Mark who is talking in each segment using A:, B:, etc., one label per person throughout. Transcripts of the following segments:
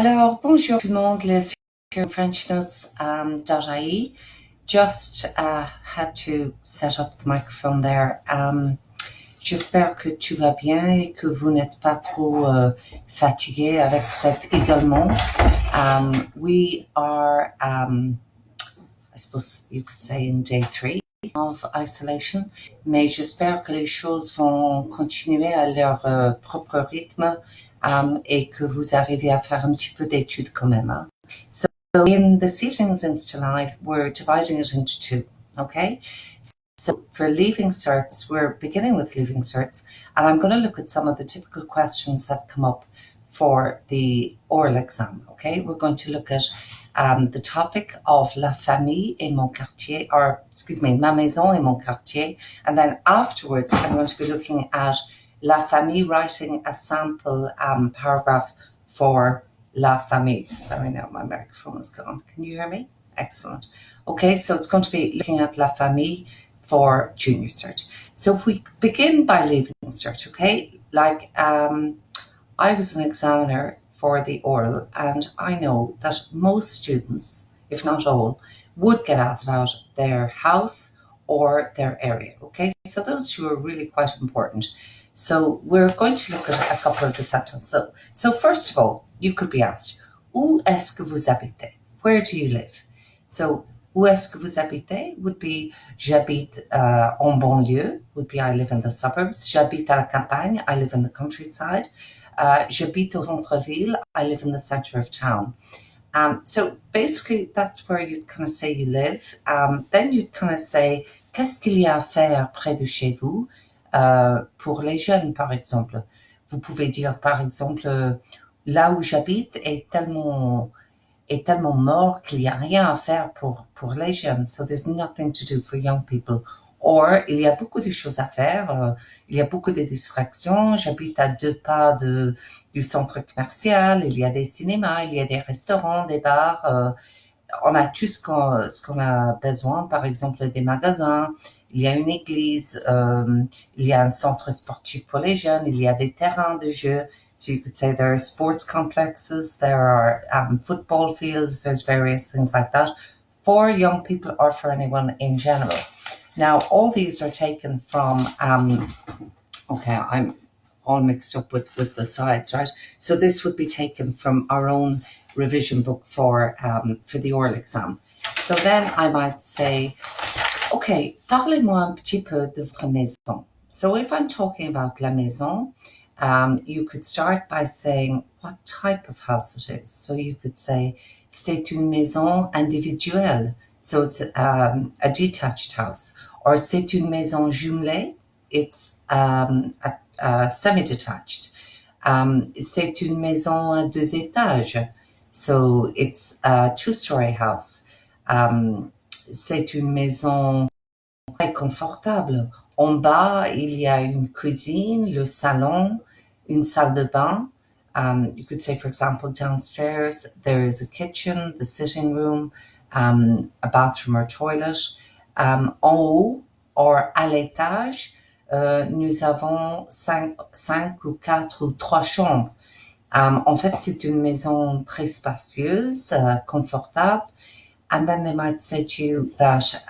A: Alors, bonjour tout le monde, les sur Frenchnotes.ie. Just had to set up the microphone there. J'espère que tout va bien et que vous n'êtes pas trop fatigué avec cet isolement. We are, I suppose you could say, in day 3 of isolation, mais j'espère que les choses vont continuer à leur propre rythme et que vous arrivez à faire un petit peu d'études quand même. Hein. So in this evening's Insta Live, we're dividing it into two, okay? So for Leaving Certs, we're beginning with Leaving Certs, and I'm going to look at some of the typical questions that come up for the oral exam, okay? We're going to look at the topic of La Famille et Mon Quartier, or excuse me, Ma Maison et Mon Quartier, and then afterwards I'm going to be looking at La Famille, writing a sample paragraph for La Famille. Sorry, now my microphone is gone. Can you hear me? Excellent. Okay, so it's going to be looking at La Famille for Junior Cert. So if we begin by Leaving Cert, okay, like I was an examiner for the oral, and I know that most students, if not all, would get asked about their house or their area, okay? So those two are really quite important. So we're going to look at a couple of the sentences. So first of all, you could be asked, où est-ce que vous habitez? Where do you live? So, où est-ce que vous habitez would be j'habite en banlieue, would be I live in the suburbs. J'habite à la campagne, I live in the countryside. J'habite au centre-ville, I live in the center of town. So basically, that's where you'd kind of say you live. Then you'd kind of say, qu'est-ce qu'il y a à faire près de chez vous? Pour les jeunes, par exemple. Vous pouvez dire, par exemple, là où j'habite est tellement mort qu'il n'y a rien à faire pour les jeunes. So there's nothing to do for young people. Or, il y a beaucoup de choses à faire, il y a beaucoup de distractions, j'habite à 2 pas du centre commercial, il y a des cinémas, il y a des restaurants, des bars, on a tout ce qu'on a besoin, par exemple des magasins, il y a une église, il y a un centre sportif pour les jeunes, il y a des terrains de jeu. So you could say there are sports complexes, there are football fields, there's various things like that for young people or for anyone in general. Now, all these are taken from, okay, I'm all mixed up with the sides, right? So this would be taken from our own revision book for the oral exam. So then I might say, okay, parlez-moi un petit peu de votre maison. So if I'm talking about la maison, you could start by saying what type of house it is. So you could say, c'est une maison individuelle. So it's a detached house. Or c'est une maison jumelée. It's a semi-detached. C'est une maison à 2 étages. So it's a 2-story house. C'est une maison très confortable. En bas, il y a une cuisine, le salon, une salle de bain. You could say, for example, downstairs, there is a kitchen, the sitting room, a bathroom or toilet. En haut, or à l'étage, nous avons 5 ou 4 ou 3 chambres. En fait, c'est une maison très spacieuse, confortable. And then they might say to you that,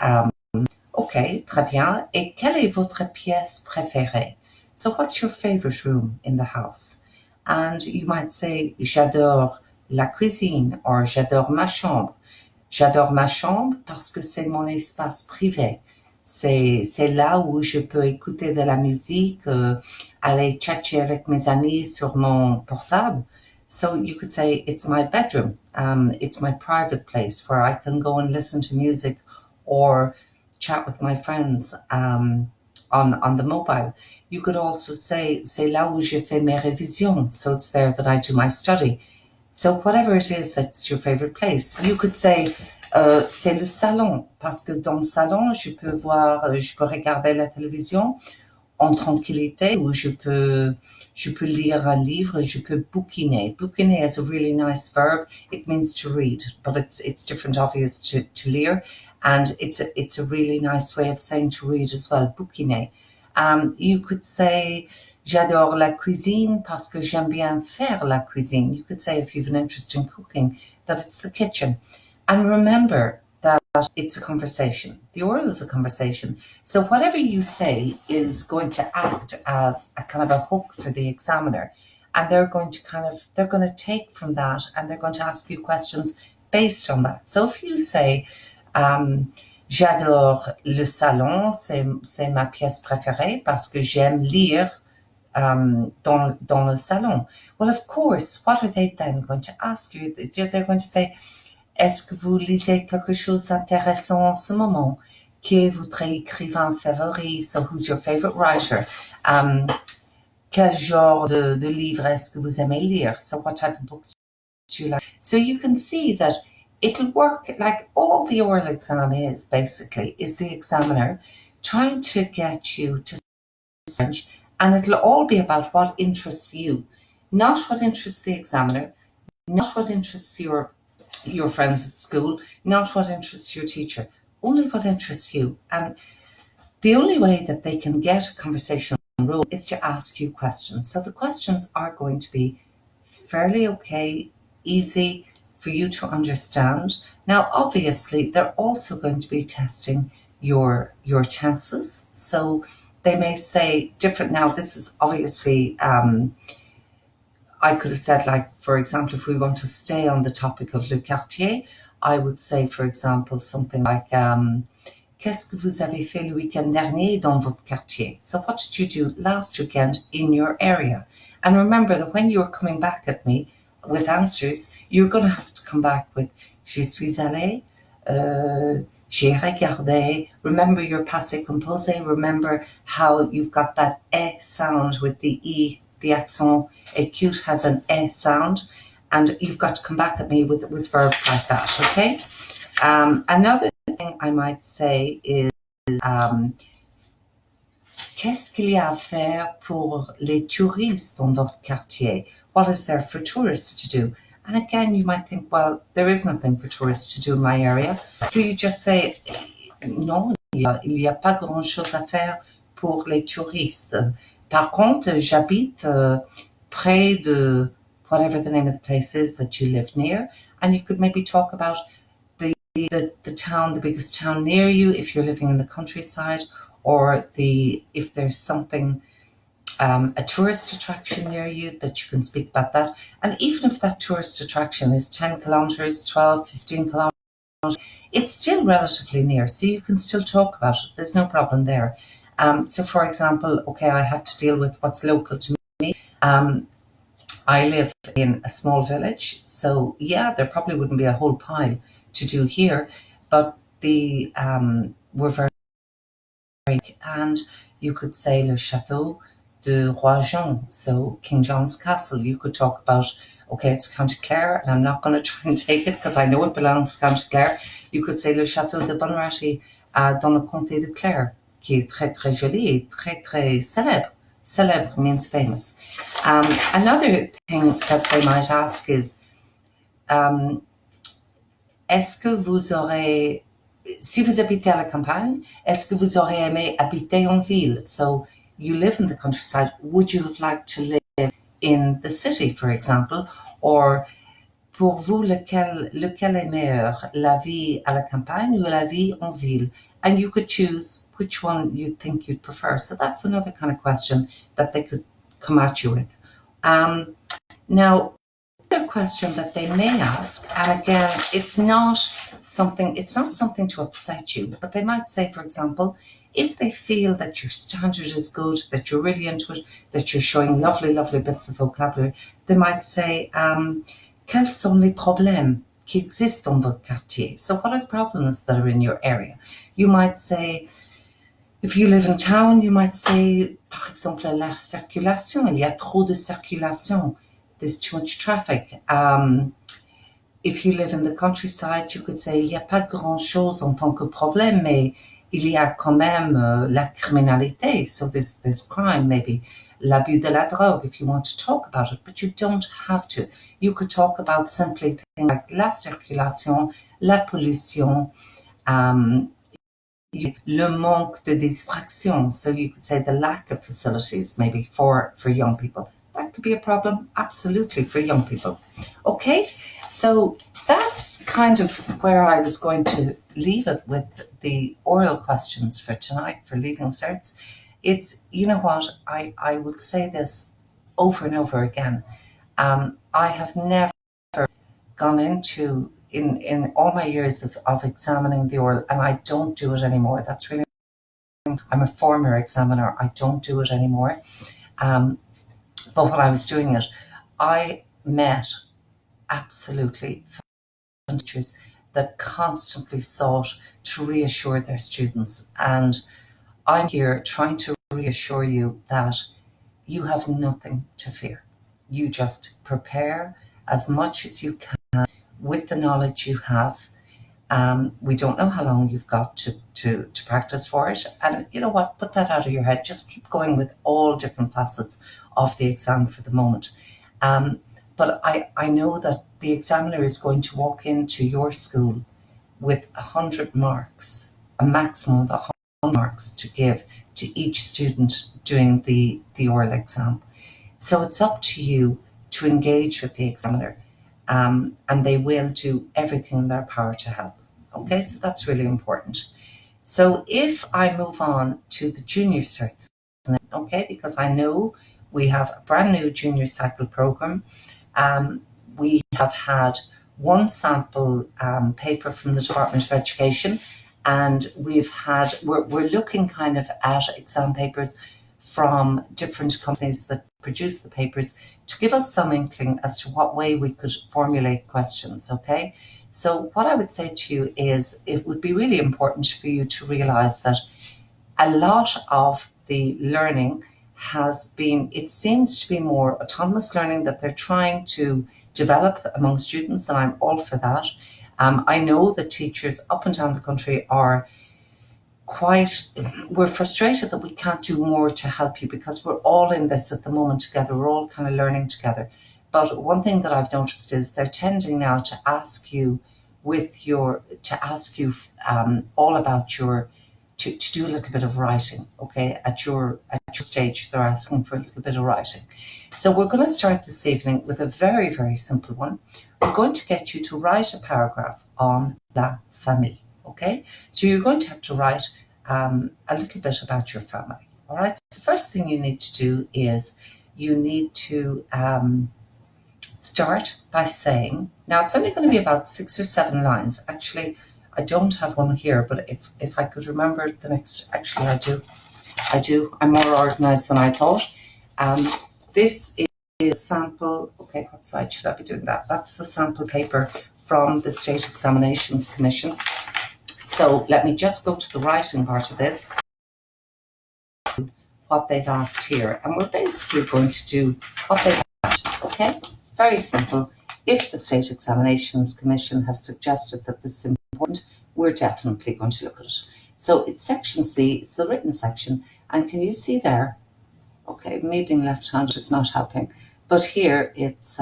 A: okay, très bien. Et quelle est votre pièce préférée? So what's your favorite room in the house? And you might say, j'adore la cuisine, or j'adore ma chambre. J'adore ma chambre parce que c'est mon espace privé. C'est là où je peux écouter de la musique, aller tchatcher avec mes amis sur mon portable. So you could say, it's my bedroom. It's my private place where I can go and listen to music or chat with my friends on the mobile. You could also say, c'est là où je fais mes révisions. So it's there that I do my study. So whatever it is that's your favorite place. You could say, c'est le salon, parce que dans le salon, je peux regarder la télévision en tranquillité, ou je peux lire un livre, je peux bouquiner. Bouquiner is a really nice verb. It means to read, but it's different, obvious, to lire. And it's a really nice way of saying to read as well, bouquiner. You could say, j'adore la cuisine parce que j'aime bien faire la cuisine. You could say, if you have an interest in cooking, that it's the kitchen. And remember that it's a conversation. The oral is a conversation. So whatever you say is going to act as a kind of a hook for the examiner. And they're going to take from that and they're going to ask you questions based on that. So if you say, j'adore le salon, c'est ma pièce préférée parce que j'aime lire dans le salon. Well, of course, what are they then going to ask you? They're going to say, est-ce que vous lisez quelque chose d'intéressant en ce moment? Qui est votre écrivain favori? So who's your favorite writer? Quel genre de livre est-ce que vous aimez lire? So what type of books do you like? So you can see that it'll work like all the oral exam is basically, is the examiner trying to get you to French, and it'll all be about what interests you, not what interests the examiner, not what interests your friends at school, not what interests your teacher, only what interests you. And the only way that they can get a conversation role is to ask you questions. So the questions are going to be fairly okay, easy for you to understand. Now, obviously, they're also going to be testing your tenses. So they may say different. Now, this is obviously, I could have said, like, for example, if we want to stay on the topic of Le Quartier, I would say, for example, something like, qu'est-ce que vous avez fait le week-end dernier dans votre quartier? So what did you do last weekend in your area? And remember that when you're coming back at me with answers, you're going to have to come back with, je suis allé, j'ai regardé. Remember your passé composé. Remember how you've got that e sound with the e, the accent acute has an e sound. And you've got to come back at me with verbs like that, okay? Another thing I might say is, qu'est-ce qu'il y a à faire pour les touristes dans votre quartier? What is there for tourists to do? And again, you might think, well, there is nothing for tourists to do in my area. So you just say, non, il y a pas grand-chose à faire pour les touristes. Par contre, j'habite près de whatever the name of the place is that you live near. And you could maybe talk about the town, the biggest town near you, if you're living in the countryside, or if there's something, a tourist attraction near you, that you can speak about that. And even if that tourist attraction is 10 kilometers, 12, 15 kilometers, it's still relatively near, so you can still talk about it. There's no problem there. So for example, okay, I have to deal with what's local to me. I live in a small village, so yeah, there probably wouldn't be a whole pile to do here, but we're very, and you could say le château de Roi Jean, so King John's castle. You could talk about, okay, it's County Clare, and I'm not going to try and take it because I know it belongs to County Clare. You could say le château de Bonnerati dans le comté de Clare, qui est très très joli et très très célèbre. Célèbre means famous. Another thing that they might ask is, est-ce que vous aurez, si vous habitez à la campagne, est-ce que vous aurez aimé habiter en ville? So you live in the countryside, would you have liked to live in the city, for example? Or pour vous, lequel est meilleur, la vie à la campagne ou la vie en ville? And you could choose which one you think you'd prefer. So that's another kind of question that they could come at you with. Now, another question that they may ask, and again, it's not something to upset you, but they might say, for example, if they feel that your standard is good, that you're really into it, that you're showing lovely, lovely bits of vocabulary, they might say, quels sont les problèmes qui existent dans votre quartier? So what are the problems that are in your area? You might say, if you live in town, you might say, par exemple, la circulation, il y a trop de circulation, there's too much traffic. If you live in the countryside, you could say, il n'y a pas grand-chose en tant que problème, mais il y a quand même la criminalité, so there's crime, maybe l'abus de la drogue, if you want to talk about it, but you don't have to. You could talk about simply things like la circulation, la pollution, le manque de distraction. So you could say the lack of facilities maybe for young people. That could be a problem, absolutely, for young people. Okay, so that's kind of where I was going to leave it with the oral questions for tonight for Leaving Certs. It's, you know what, I will say this over and over again. I have never gone into in all my years of examining the oral, and I don't do it anymore. That's really, I'm a former examiner. I don't do it anymore. But when I was doing it, I met absolutely teachers that constantly sought to reassure their students. And I'm here trying to reassure you that you have nothing to fear. You just prepare as much as you can with the knowledge you have. We don't know how long you've got to practice for it. And you know what? Put that out of your head. Just keep going with all different facets of the exam for the moment. But I know that the examiner is going to walk into your school with 100 marks, a maximum of 100 marks to give to each student doing the oral exam. So it's up to you to engage with the examiner, and they will do everything in their power to help. Okay, so that's really important. So if I move on to the junior certs, okay, because I know we have a brand new junior cycle program. We have had one sample paper from the Department of Education, and we're looking kind of at exam papers from different companies that produce the papers to give us some inkling as to what way we could formulate questions, okay? So what I would say to you is it would be really important for you to realize that a lot of the learning it seems to be more autonomous learning that they're trying to develop among students, and I'm all for that. I know that teachers up and down the country we're frustrated that we can't do more to help you because we're all in this at the moment together. We're all kind of learning together. But one thing that I've noticed is they're tending now to ask you all about to do a little bit of writing, okay? At your stage, they're asking for a little bit of writing. So we're going to start this evening with a very, very simple one. We're going to get you to write a paragraph on la famille, okay? So you're going to have to write a little bit about your family, all right? So the first thing you need to do is you need to start by saying, now it's only going to be about 6 or 7 lines. Actually, I don't have one here, but if I could remember the next, actually I do. I'm more organized than I thought. This is sample, okay, what side should I be doing that? That's the sample paper from the State Examinations Commission. So let me just go to the writing part of this, what they've asked here. And we're basically going to do what they've asked, okay? Very simple. If the State Examinations Commission have suggested that this is important, we're definitely going to look at it. So it's section C, it's the written section. And can you see there? Okay, me being left-handed is not helping. But here it's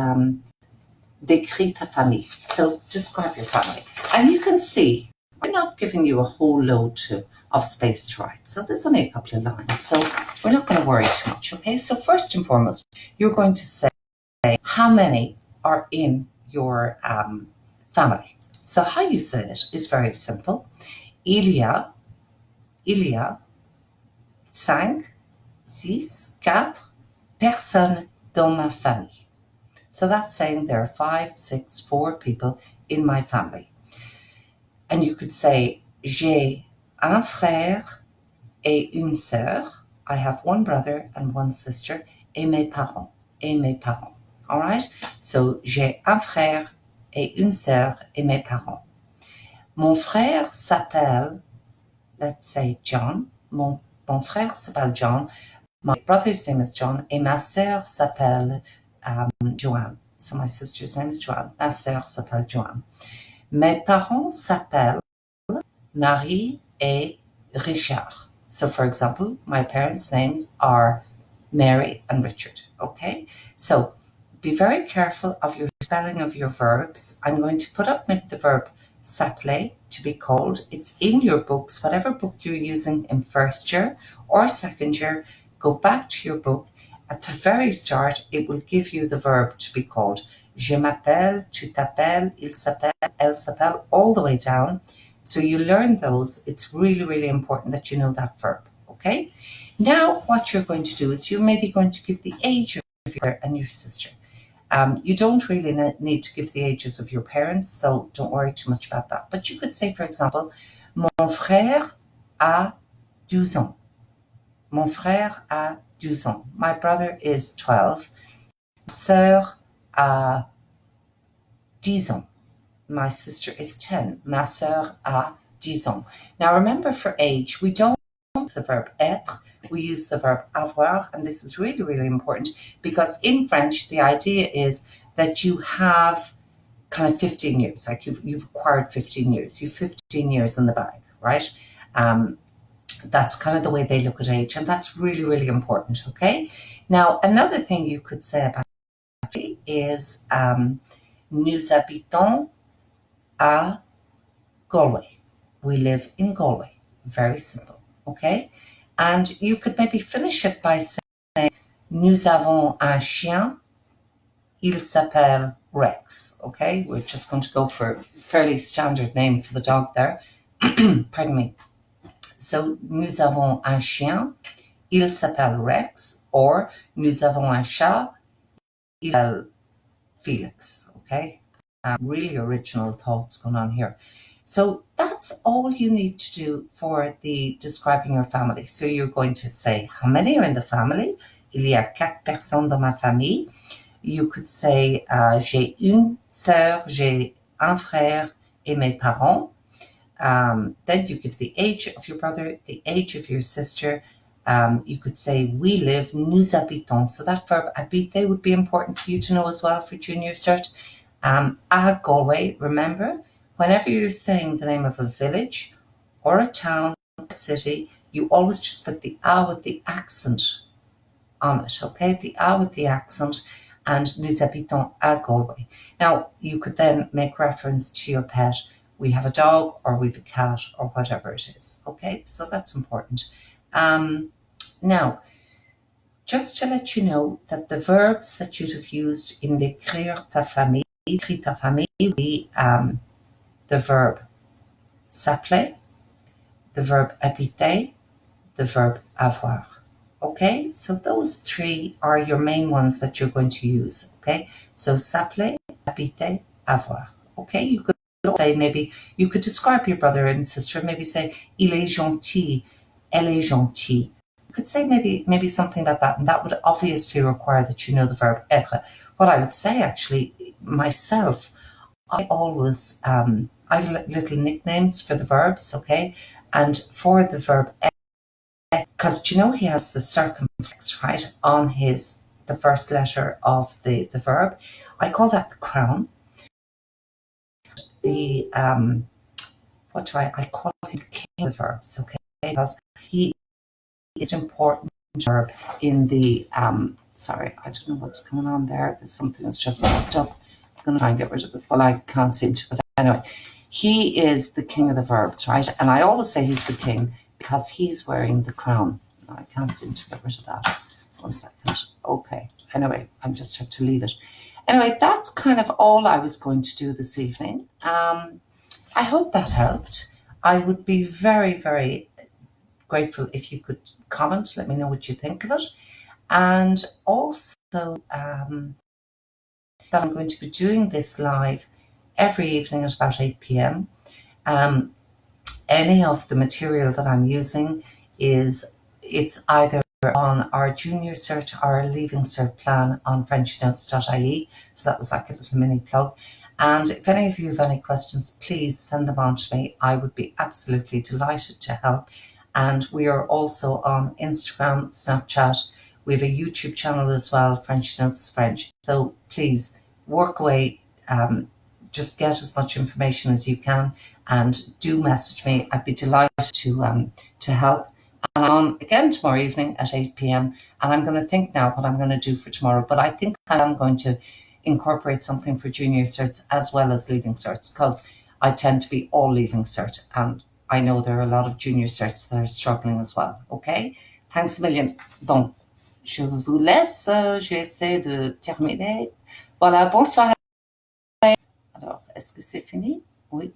A: décris ta famille. So describe your family. And you can see, we're not giving you a whole load of space to write. So there's only a couple of lines. So we're not going to worry too much, okay? So first and foremost, you're going to say how many are in your family. So how you say it is very simple. Il y a 5, 6, 4 personnes dans ma famille. So that's saying there are 5, 6, 4 people in my family. And you could say, j'ai un frère et une sœur. I have one brother and one sister. Et mes parents. All right? So, j'ai un frère et une sœur et mes parents. Mon frère s'appelle, let's say, John. Mon frère s'appelle John. My brother's name is John. Et ma sœur s'appelle Joanne. So my sister's name is Joanne. Ma sœur s'appelle Joanne. Mes parents s'appellent Marie et Richard. So for example, my parents' names are Mary and Richard. Okay? So be very careful of your spelling of your verbs. I'm going to put up maybe the verb s'appeler, to be called. It's in your books, whatever book you're using in first year or second year, go back to your book. At the very start, it will give you the verb to be called. Je m'appelle, tu t'appelles, il s'appelle, elle s'appelle, all the way down. So you learn those. It's really, really important that you know that verb, okay? Now, what you're going to do is you're maybe going to give the age of your brother and your sister. You don't really need to give the ages of your parents, so don't worry too much about that. But you could say, for example, Mon frère a 12 ans. Mon frère a 12 ans. My brother is 12. Ma sœur a 10 ans. My sister is 10. Ma sœur a 10 ans. Now remember, for age, we don't use the verb être, we use the verb avoir, and this is really, really important because in French, the idea is that you have kind of 15 years, like you've acquired 15 years, you've 15 years in the bag, right? That's kind of the way they look at age, and that's really, really important, okay? Now, another thing you could say about it is nous habitons à Galway. We live in Galway. Very simple, okay? And you could maybe finish it by saying nous avons un chien. Il s'appelle Rex, okay? We're just going to go for a fairly standard name for the dog there. Pardon me. So, nous avons un chien. Il s'appelle Rex. Or, nous avons un chat. Il s'appelle Felix, okay? Really original thoughts going on here. So that's all you need to do for the describing your family. So you're going to say how many are in the family. Il y a 4 personnes dans ma famille. You could say j'ai une sœur, j'ai un frère et mes parents. Then you give the age of your brother, the age of your sister. You could say we live, nous habitons. So that verb habiter would be important for you to know as well for Junior Cert. À Galway, remember, whenever you're saying the name of a village or a town or a city, you always just put the A with the accent on it, okay? The A with the accent, and nous habitons à Galway. Now, you could then make reference to your pet. We have a dog, or we have a cat, or whatever it is, okay? So that's important. Now, just to let you know that the verbs that you'd have used in d'écrire ta famille, écrit ta famille, the verb s'appeler, the verb habiter, the verb avoir. Okay, so those 3 are your main ones that you're going to use. Okay, so s'appeler, habiter, avoir. Okay, you could say maybe you could describe your brother and sister. Maybe say il est gentil, elle est gentille. You could say maybe something like that, and that would obviously require that you know the verb être. What I would say actually myself, I always I have little nicknames for the verbs. Okay, and for the verb because you know he has the circumflex right on the first letter of the verb. I call that the crown. The what do I call him the king of the verbs, okay? Because he is an important verb in the sorry, I don't know what's going on there. There's something that's just popped up. I'm gonna try and get rid of it. Well, I can't seem to, but anyway. He is the king of the verbs, right? And I always say he's the king because he's wearing the crown. No, I can't seem to get rid of that. 1 second. Okay. Anyway, I just have to leave it. Anyway, that's kind of all I was going to do this evening. I hope that helped. I would be very, very grateful if you could comment. Let me know what you think of it. And also that I'm going to be doing this live every evening at about 8 p.m. Any of the material that I'm using it's either on our Junior Cert or Leaving Cert plan on Frenchnotes.ie. So that was like a little mini plug. And if any of you have any questions, please send them on to me. I would be absolutely delighted to help. And we are also on Instagram, Snapchat. We have a YouTube channel as well, Frenchnotes French. So please work away. Just get as much information as you can and do message me. I'd be delighted to help. And I'm on again tomorrow evening at 8 p.m. And I'm going to think now what I'm going to do for tomorrow. But I think I'm going to incorporate something for Junior Certs as well as Leaving Certs because I tend to be all leaving cert, and I know there are a lot of junior certs that are struggling as well. Okay? Thanks a million. Bon, je vous laisse. J'essaie de terminer. Voilà, bonsoir. Alors, est-ce que c'est fini? Oui.